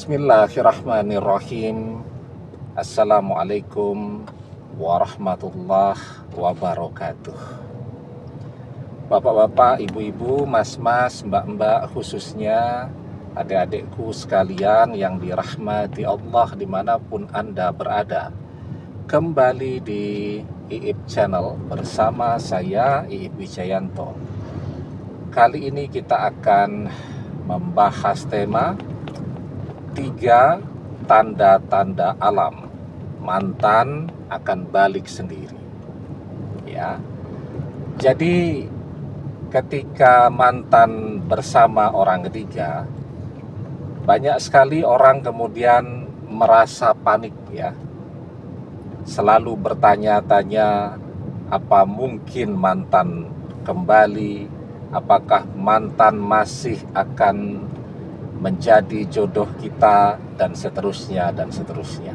Bismillahirrahmanirrahim. Assalamualaikum warahmatullahi wabarakatuh. Bapak-bapak, ibu-ibu, mas-mas, mbak-mbak, khususnya adik-adikku sekalian yang dirahmati Allah dimanapun Anda berada. Kembali di IIP Channel bersama saya, IIP Wijayanto. Kali ini kita akan membahas tema 3 tanda-tanda alam mantan akan balik sendiri. Ya. Jadi ketika mantan bersama orang ketiga, banyak sekali orang kemudian merasa panik ya. Selalu bertanya-tanya, apa mungkin mantan kembali? Apakah mantan masih akan menjadi jodoh kita, dan seterusnya dan seterusnya.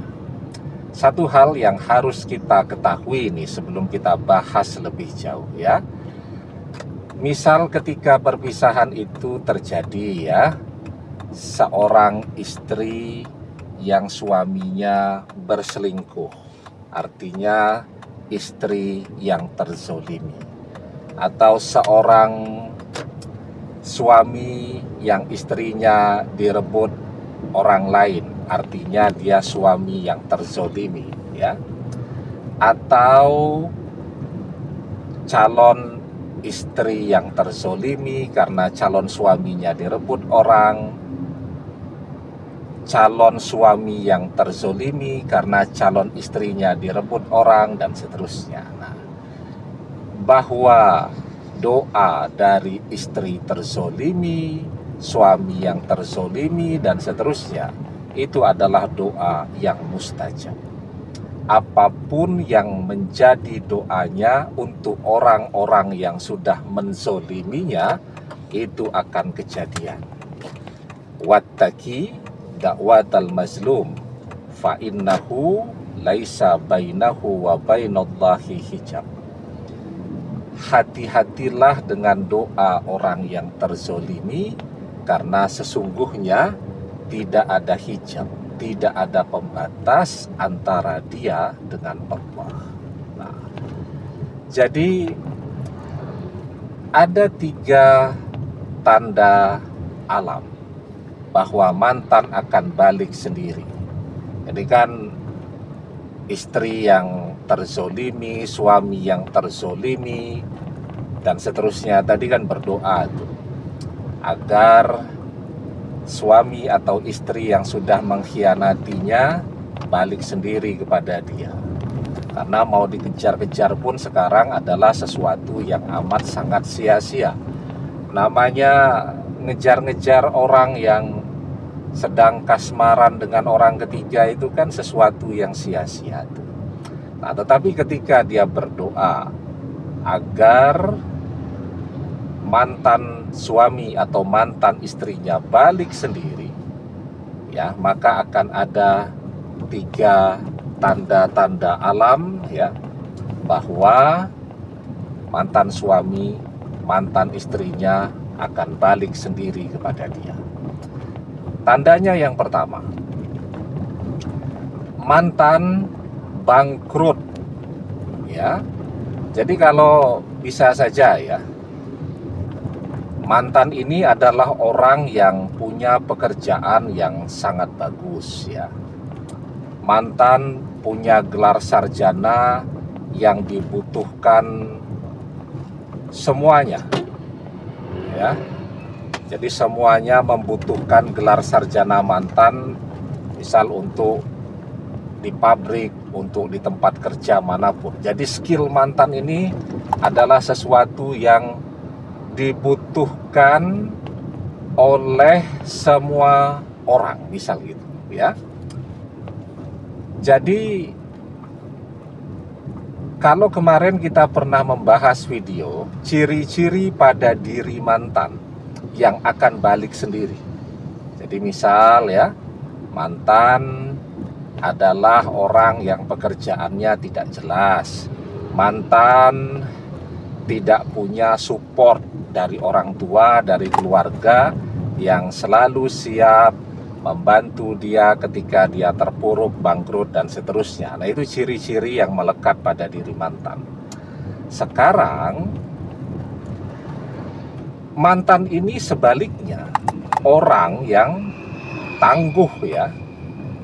Satu hal yang harus kita ketahui nih sebelum kita bahas lebih jauh ya. Misal ketika perpisahan itu terjadi ya, seorang istri yang suaminya berselingkuh, artinya istri yang terzolimi, atau seorang suami yang istrinya direbut orang lain, artinya dia suami yang terzolimi ya, atau calon istri yang terzolimi karena calon suaminya direbut orang, calon suami yang terzolimi karena calon istrinya direbut orang, dan seterusnya. Nah, bahwa doa dari istri terzolimi, suami yang terzolimi, dan seterusnya, itu adalah doa yang mustajab. Apapun yang menjadi doanya untuk orang-orang yang sudah menzoliminya, itu akan kejadian. Wattaqi da'watal mazlum fa innahu laisa bainahu wa bainallahi hijab. Hati-hatilah dengan doa orang yang terzolimi, karena sesungguhnya tidak ada hijab, tidak ada pembatas antara dia dengan Allah. Nah, jadi ada 3 tanda alam bahwa mantan akan balik sendiri. Jadi kan istri yang terzolimi, suami yang terzolimi, dan seterusnya tadi kan berdoa tuh, agar suami atau istri yang sudah mengkhianatinya balik sendiri kepada dia. Karena mau dikejar-kejar pun sekarang adalah sesuatu yang amat sangat sia-sia. Namanya ngejar-ngejar orang yang sedang kasmaran dengan orang ketiga itu kan sesuatu yang sia-sia tuh. Nah, tetapi ketika dia berdoa agar mantan suami atau mantan istrinya balik sendiri, ya, maka akan ada 3 tanda-tanda alam ya, bahwa mantan suami, mantan istrinya akan balik sendiri kepada dia. Tandanya yang pertama, mantan bangkrut ya. Jadi kalau bisa saja ya, mantan ini adalah orang yang punya pekerjaan yang sangat bagus ya. Mantan punya gelar sarjana yang dibutuhkan semuanya ya. Jadi semuanya membutuhkan gelar sarjana mantan, misal untuk di pabrik, untuk di tempat kerja manapun. Jadi skill mantan ini adalah sesuatu yang dibutuhkan oleh semua orang, misal gitu ya. Jadi kalau kemarin kita pernah membahas video ciri-ciri pada diri mantan yang akan balik sendiri. Jadi misal ya, mantan adalah orang yang pekerjaannya tidak jelas, mantan tidak punya support dari orang tua, dari keluarga yang selalu siap membantu dia ketika dia terpuruk, bangkrut, dan seterusnya. Nah, itu ciri-ciri yang melekat pada diri mantan. Sekarang, mantan ini sebaliknya, orang yang tangguh ya,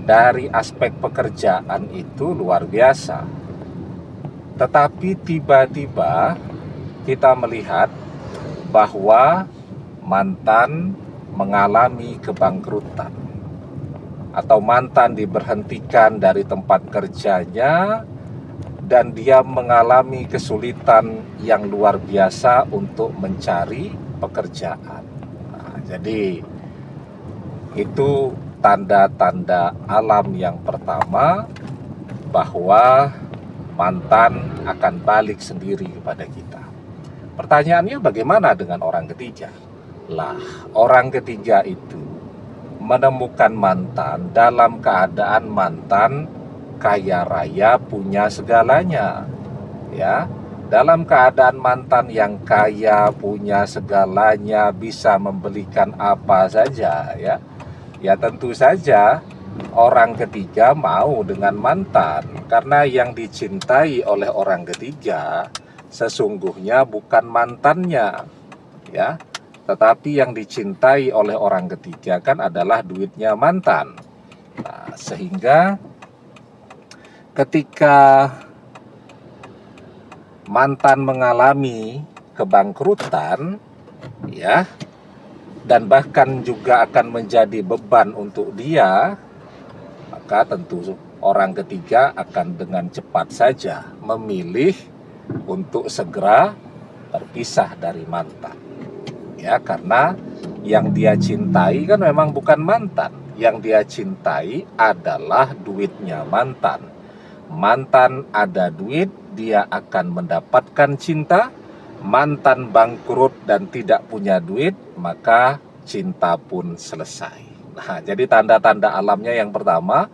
dari aspek pekerjaan itu luar biasa. Tetapi tiba-tiba kita melihat bahwa mantan mengalami kebangkrutan, atau mantan diberhentikan dari tempat kerjanya, dan dia mengalami kesulitan yang luar biasa untuk mencari pekerjaan. Nah, jadi itu tanda-tanda alam yang pertama bahwa mantan akan balik sendiri kepada kita. Pertanyaannya, bagaimana dengan orang ketiga? Lah, orang ketiga itu menemukan mantan dalam keadaan mantan kaya raya, punya segalanya. Ya, dalam keadaan mantan yang kaya, punya segalanya, bisa membelikan apa saja, ya. Ya tentu saja orang ketiga mau dengan mantan, karena yang dicintai oleh orang ketiga sesungguhnya bukan mantannya, ya, tetapi yang dicintai oleh orang ketiga kan adalah duitnya mantan. Nah, sehingga ketika mantan mengalami kebangkrutan, ya, dan bahkan juga akan menjadi beban untuk dia, maka tentu orang ketiga akan dengan cepat saja memilih untuk segera berpisah dari mantan. Ya, karena yang dia cintai kan memang bukan mantan. Yang dia cintai adalah duitnya mantan. Mantan ada duit, dia akan mendapatkan cinta. Mantan bangkrut dan tidak punya duit, maka cinta pun selesai. Nah, jadi tanda-tanda alamnya yang pertama,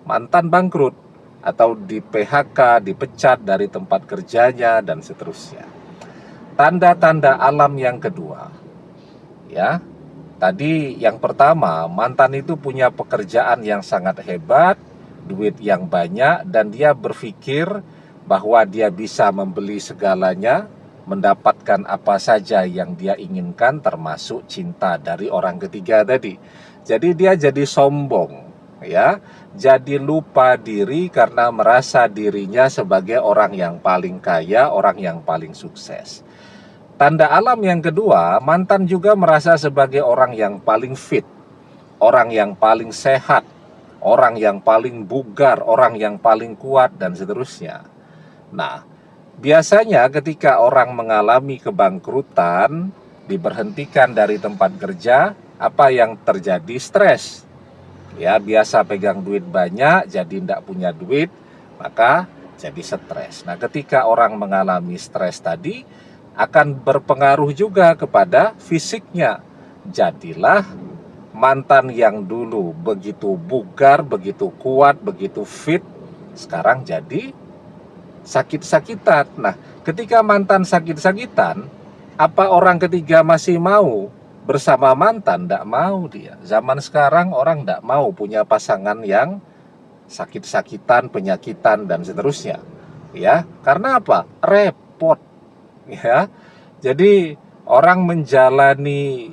mantan bangkrut atau di PHK, dipecat dari tempat kerjanya, dan seterusnya. Tanda-tanda alam yang kedua, ya, tadi yang pertama, mantan itu punya pekerjaan yang sangat hebat, duit yang banyak, dan dia berpikir bahwa dia bisa membeli segalanya, mendapatkan apa saja yang dia inginkan, termasuk cinta dari orang ketiga tadi. Jadi dia jadi sombong, ya, jadi lupa diri karena merasa dirinya sebagai orang yang paling kaya, orang yang paling sukses. Tanda alam yang kedua, mantan juga merasa sebagai orang yang paling fit, orang yang paling sehat, orang yang paling bugar, orang yang paling kuat, dan seterusnya. Nah, biasanya ketika orang mengalami kebangkrutan, diberhentikan dari tempat kerja, apa yang terjadi? Stres. Ya, biasa pegang duit banyak, jadi tidak punya duit, maka jadi stres. Nah, ketika orang mengalami stres tadi, akan berpengaruh juga kepada fisiknya. Jadilah mantan yang dulu begitu bugar, begitu kuat, begitu fit, sekarang jadi sakit-sakitan. Nah, ketika mantan sakit-sakitan, apa orang ketiga masih mau bersama mantan? Tidak mau dia. Zaman sekarang orang tidak mau punya pasangan yang sakit-sakitan, penyakitan, dan seterusnya. Ya, karena apa? Repot. Ya, jadi orang menjalani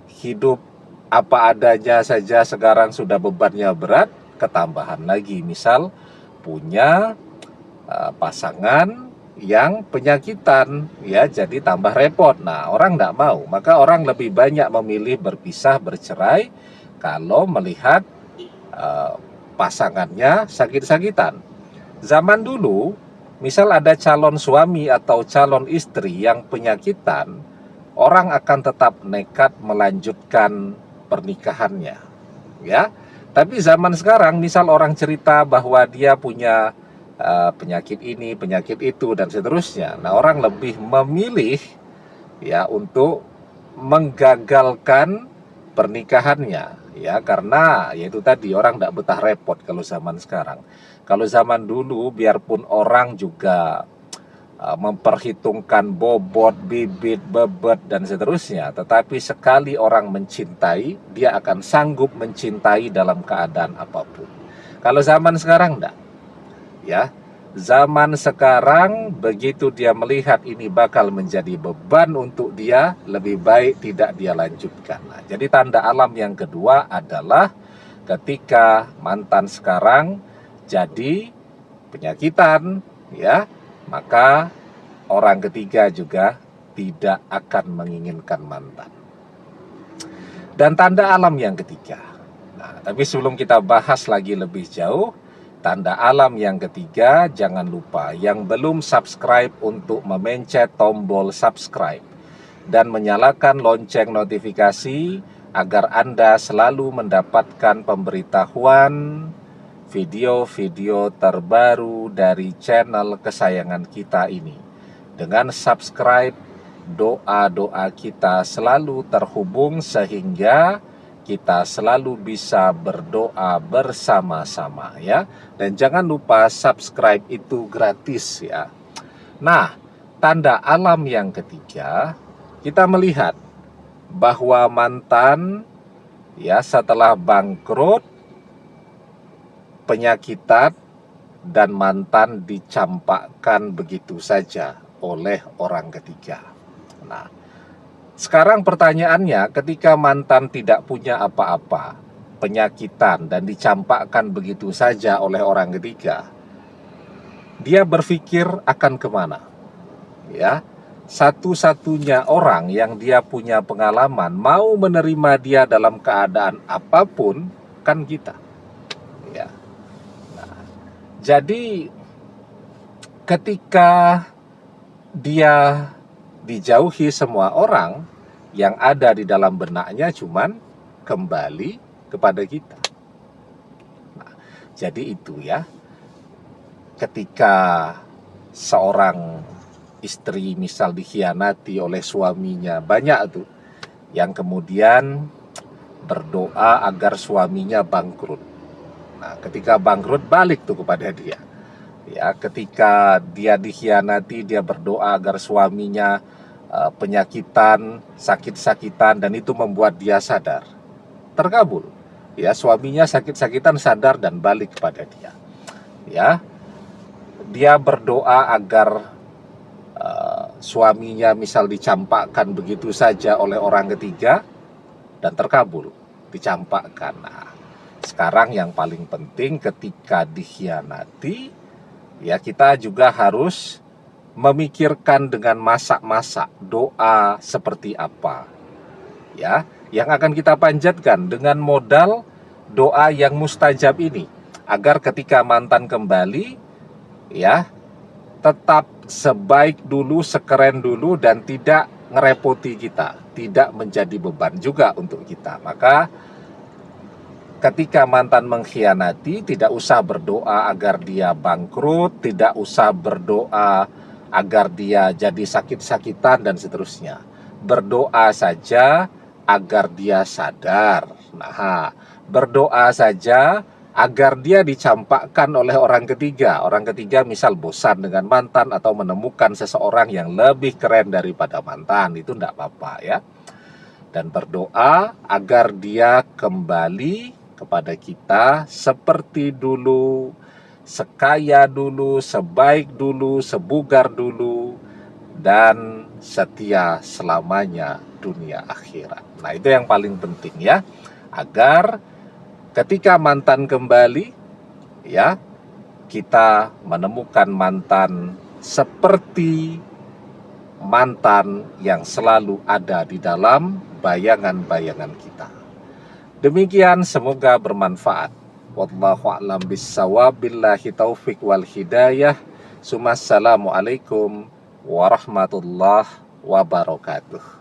hidup apa adanya saja sekarang sudah bebannya berat, ketambahan lagi misal punya pasangan yang penyakitan, ya, jadi tambah repot. Nah, orang tidak mau, maka orang lebih banyak memilih berpisah, bercerai kalau melihat pasangannya sakit-sakitan. Zaman dulu, misal ada calon suami atau calon istri yang penyakitan, orang akan tetap nekat melanjutkan pernikahannya, ya. Tapi zaman sekarang, misal orang cerita bahwa dia punya penyakit ini, penyakit itu, dan seterusnya. Nah, orang lebih memilih, ya, untuk menggagalkan pernikahannya, ya, karena yaitu tadi orang tidak betah repot kalau zaman sekarang. Kalau zaman dulu, biarpun orang juga memperhitungkan bobot, bibit, bebet, dan seterusnya. Tetapi sekali orang mencintai, dia akan sanggup mencintai dalam keadaan apapun. Kalau zaman sekarang enggak. Ya, zaman sekarang begitu dia melihat ini bakal menjadi beban untuk dia, lebih baik tidak dia lanjutkan. Nah, jadi tanda alam yang kedua adalah ketika mantan sekarang jadi penyakitan, ya, maka orang ketiga juga tidak akan menginginkan mantan. Dan tanda alam yang ketiga. Nah, tapi sebelum kita bahas lagi lebih jauh, tanda alam yang ketiga, jangan lupa yang belum subscribe untuk memencet tombol subscribe dan menyalakan lonceng notifikasi agar Anda selalu mendapatkan pemberitahuan video-video terbaru dari channel kesayangan kita ini. Dengan subscribe, doa-doa kita selalu terhubung sehingga kita selalu bisa berdoa bersama-sama, ya. Dan jangan lupa subscribe itu gratis, ya. Nah, tanda alam yang ketiga, kita melihat bahwa mantan, ya, setelah bangkrut, penyakitan, dan mantan dicampakkan begitu saja oleh orang ketiga. Nah, sekarang pertanyaannya, ketika mantan tidak punya apa-apa, penyakitan, dan dicampakkan begitu saja oleh orang ketiga, dia berpikir akan kemana? Ya, satu-satunya orang yang dia punya pengalaman mau menerima dia dalam keadaan apapun kan kita. Ya. Jadi ketika dia dijauhi semua orang, yang ada di dalam benaknya cuman kembali kepada kita. Nah, jadi itu ya, ketika seorang istri misal dikhianati oleh suaminya, banyak tuh yang kemudian berdoa agar suaminya bangkrut. Nah, ketika bangkrut balik tuh kepada dia. Ya, ketika dia dikhianati, dia berdoa agar suaminya penyakitan, sakit-sakitan, dan itu membuat dia sadar. Terkabul. Ya, suaminya sakit-sakitan, sadar dan balik kepada dia. Ya, dia berdoa agar suaminya misal dicampakkan begitu saja oleh orang ketiga dan terkabul, dicampakkan. Nah, sekarang yang paling penting ketika dikhianati, ya, kita juga harus memikirkan dengan masak-masak doa seperti apa, ya, yang akan kita panjatkan dengan modal doa yang mustajab ini, agar ketika mantan kembali, ya, tetap sebaik dulu, sekeren dulu, dan tidak ngerepoti kita, tidak menjadi beban juga untuk kita. Maka ketika mantan mengkhianati, tidak usah berdoa agar dia bangkrut, tidak usah berdoa agar dia jadi sakit-sakitan dan seterusnya. Berdoa saja agar dia sadar. Nah, berdoa saja agar dia dicampakkan oleh orang ketiga. Orang ketiga misal bosan dengan mantan atau menemukan seseorang yang lebih keren daripada mantan, itu tidak apa-apa, ya. Dan berdoa agar dia kembali kepada kita seperti dulu, sekaya dulu, sebaik dulu, sebugar dulu, dan setia selamanya dunia akhirat. Nah, itu yang paling penting, ya, agar ketika mantan kembali, ya, kita menemukan mantan seperti mantan yang selalu ada di dalam bayangan-bayangan kita. Demikian, semoga bermanfaat. Wallahu a'lam bissawab, billahi taufik wal hidayah. Assalamualaikum warahmatullahi wabarakatuh.